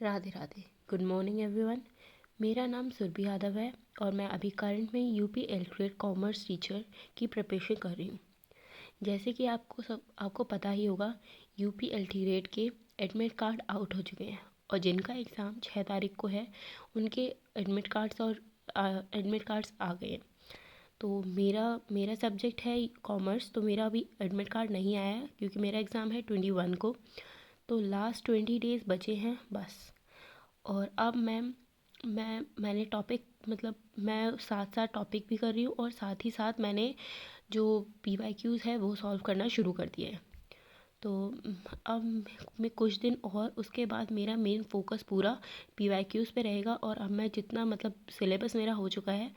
Radhe Radhe. Good morning everyone. मेरा नाम सुरभि यादव है और मैं अभी करंट में यूपी एलक्रेट कॉमर्स टीचर की प्रिपरेशन कर रही हूँ। जैसे कि आपको पता ही होगा, यूपी एलक्रेट के एडमिट कार्ड आउट हो चुके हैं और जिनका एग्ज़ाम 6 तारीख को है उनके एडमिट कार्ड्स आ गए हैं। तो मेरा सब्जेक्ट है कॉमर्स, तो मेरा अभी एडमिट कार्ड नहीं आया है क्योंकि मेरा एग्ज़ाम है 21 को। तो लास्ट 20 डेज़ बचे हैं बस। और अब मैंने टॉपिक मैं साथ साथ टॉपिक भी कर रही हूँ और साथ ही साथ मैंने जो PYQs है वो सॉल्व करना शुरू कर दिया है। तो अब मैं कुछ दिन और उसके बाद मेरा मेन फोकस पूरा PYQs पे रहेगा और अब मैं जितना सिलेबस मेरा हो चुका है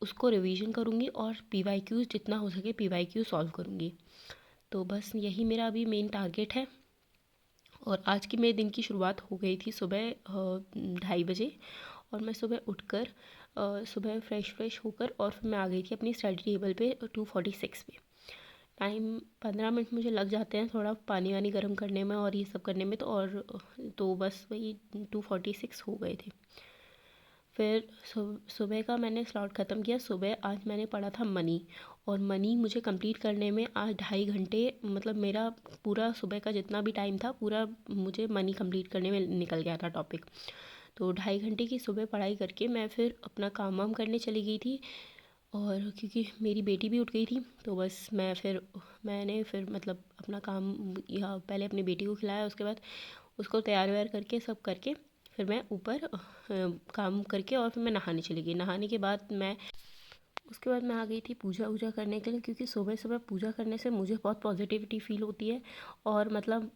उसको रिवीजन करूँगी और PYQs जितना हो सके PYQ सॉल्व करूँगी। तो बस यही मेरा अभी मेन टारगेट है। और आज की मेरे दिन की शुरुआत हो गई थी सुबह 2:30 बजे। और मैं सुबह उठकर सुबह फ्रेश होकर और फिर मैं आ गई थी अपनी स्टडी टेबल पे 2:46 पे। टाइम 15 मिनट मुझे लग जाते हैं थोड़ा पानी वानी गर्म करने में और ये सब करने में, तो बस वही 2:46 हो गए थे। फिर सुबह का मैंने स्लॉट ख़त्म किया। सुबह आज मैंने पढ़ा था मनी, और मनी मुझे कंप्लीट करने में आज 2.5 घंटे, मेरा पूरा सुबह का जितना भी टाइम था पूरा मुझे मनी कंप्लीट करने में निकल गया था टॉपिक। तो 2.5 घंटे की सुबह पढ़ाई करके मैं फिर अपना काम वाम करने चली गई थी। और क्योंकि मेरी बेटी भी उठ गई थी तो बस मैंने फिर अपना काम या पहले अपनी बेटी को खिलाया, उसके बाद उसको तैयार वैयार करके सब करके फिर मैं ऊपर काम करके और फिर मैं नहाने चली गई। नहाने के बाद उसके बाद मैं आ गई थी पूजा वूजा करने के लिए, क्योंकि सुबह सुबह पूजा करने से मुझे बहुत पॉजिटिविटी फील होती है और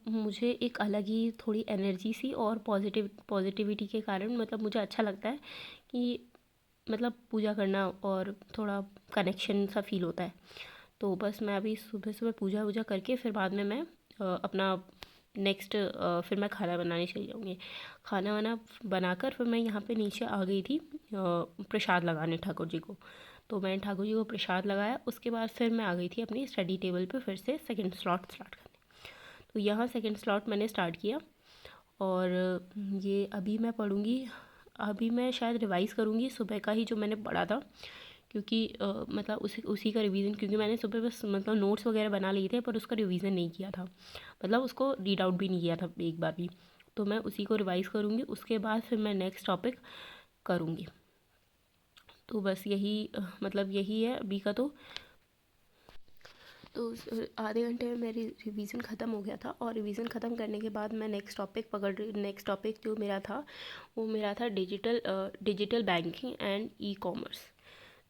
मुझे एक अलग ही थोड़ी एनर्जी सी और पॉजिटिविटी के कारण मुझे अच्छा लगता है कि पूजा करना और थोड़ा कनेक्शन सा फील होता है। तो बस मैं अभी सुबह सुबह पूजा वूजा करके फिर बाद में मैं अपना नेक्स्ट फिर मैं खाना बनाने चली जाऊँगी। खाना वाना बनाकर फिर मैं यहाँ पे नीचे आ गई थी प्रसाद लगाने ठाकुर जी को। तो मैंने ठाकुर जी को प्रसाद लगाया, उसके बाद फिर मैं आ गई थी अपनी स्टडी टेबल पे फिर से सेकंड स्लॉट स्टार्ट करने। तो यहाँ सेकंड स्लॉट मैंने स्टार्ट किया और ये अभी मैं पढ़ूँगी। अभी मैं शायद रिवाइज़ करूँगी सुबह का ही जो मैंने पढ़ा था, क्योंकि उसी का रिवीजन, क्योंकि मैंने सुबह बस नोट्स वगैरह बना लिए थे पर उसका रिवीजन नहीं किया था, उसको रीड आउट भी नहीं किया था एक बार भी। तो मैं उसी को रिवाइज़ करूँगी, उसके बाद फिर मैं नेक्स्ट टॉपिक करूँगी। तो बस यही है अभी का। तो आधे घंटे में मेरी रिवीजन ख़त्म हो गया था और रिवीजन ख़त्म करने के बाद मैं नेक्स्ट टॉपिक जो मेरा था वो मेरा था digital banking and e commerce.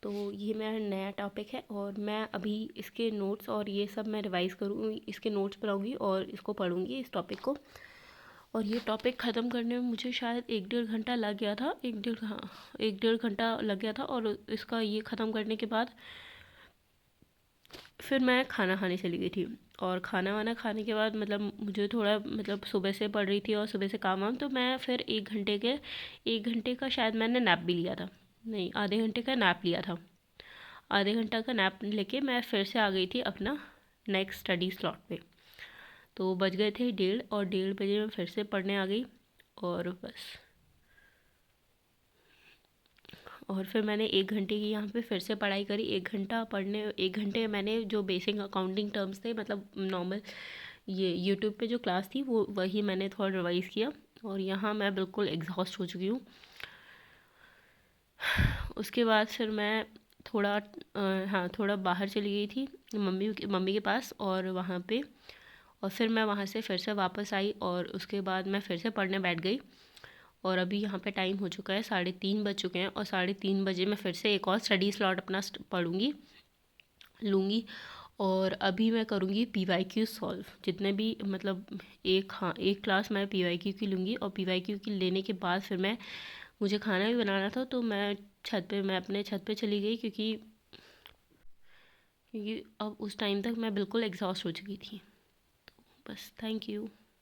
तो ये मेरा नया टॉपिक है और मैं अभी इसके नोट्स और ये सब मैं रिवाइज़ करूँगी, इसके नोट्स बनाऊँगी और इसको पढ़ूँगी इस टॉपिक को। और ये टॉपिक ख़त्म करने में मुझे शायद 1-1.5 घंटा लग गया था, 1-1.5 घंटा लग गया था। और इसका ये ख़त्म करने के बाद फिर मैं खाना खाने चली गई थी। और खाना वाना खाने के बाद मुझे थोड़ा सुबह से पढ़ रही थी और सुबह से काम वाम, तो मैं फिर 1 घंटे का शायद मैंने नैप भी लिया था, नहीं आधे घंटे का नैप लिया था। आधे घंटा का नैप लेके मैं फिर से आ गई थी अपना नेक्स्ट स्टडी स्लॉट पे। तो बज गए थे 1:30 और 1:30 बजे मैं फिर से पढ़ने आ गई। और बस, और फिर मैंने 1 घंटे की यहाँ पे फिर से पढ़ाई करी। 1 घंटे मैंने जो बेसिक अकाउंटिंग टर्म्स थे, नॉर्मल ये यूट्यूब पे जो क्लास थी वो वही मैंने थोड़ा रिवाइज़ किया। और यहाँ मैं बिल्कुल एग्जॉस्ट हो चुकी हूँ। उसके बाद फिर मैं थोड़ा बाहर चली गई थी मम्मी के पास, और वहाँ पे और फिर मैं वहाँ से फिर से वापस आई और उसके बाद मैं फिर से पढ़ने बैठ गई। और अभी यहाँ पे टाइम हो चुका है 3:30 बज चुके हैं और 3:30 बजे मैं फिर से एक और स्टडी स्लॉट अपना लूँगी। और अभी मैं करूँगी PYQ सॉल्व, जितने भी एक क्लास मैं PYQ की लूँगी। और PYQ की लेने के बाद फिर मुझे खाना भी बनाना था, तो मैं अपने छत पे चली गई, क्योंकि अब उस टाइम तक मैं बिल्कुल एग्जॉस्ट हो चुकी थी। तो बस, थैंक यू।